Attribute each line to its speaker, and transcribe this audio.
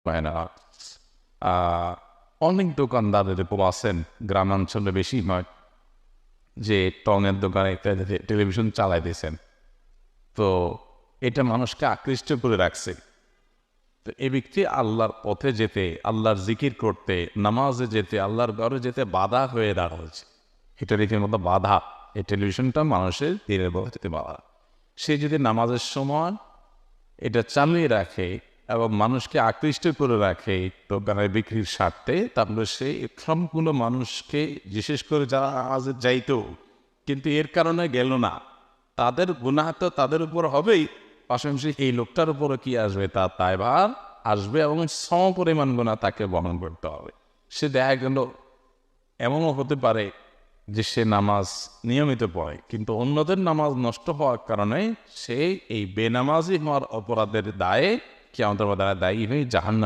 Speaker 1: হয় না। অনেক দোকানদার এরকম আছেন, গ্রামাঞ্চলে বেশি হয়, যে টঙের দোকানে একটা টেলিভিশন চালাই দিয়েছেন, তো এটা মানুষকে আকৃষ্ট করে রাখছে। তো এই ব্যক্তি আল্লাহর পথে যেতে, আল্লাহর জিকির করতে, নামাজে যেতে, আল্লাহর ঘরে যেতে বাধা হয়ে দাঁড়াচ্ছে। এটা রীতিমতো বাধা। এই টেলিভিশনটা মানুষের দিনের বেলা যেতে বাধা। সে যদি নামাজের সময় এটা চালিয়ে রাখে এবং মানুষকে আকৃষ্ট করে রাখে দোকানের বিক্রির স্বার্থে, তাহলে সে সবগুলো মানুষকে, বিশেষ করে যারা নামাজে যাইতো কিন্তু এর কারণে গেল না, তাদের গুনাহ তো তাদের উপর হবেই, পাশাপাশি এই লোকটার উপরে কি আসবে, তার দায়ভার আসবে এবং সমপরিমাণ গুনাহ তাকে বহন করতে হবে। সে দেখা গেল এমনও হতে পারে যে সে নামাজ নিয়মিত পড়ে, কিন্তু অন্যদের নামাজ নষ্ট হওয়ার কারণে সে এই বেনামাজি হওয়ার অপরাধের দায়ে কিয়ামতের ময়দানে দায়ী হয়ে জাহান্নামে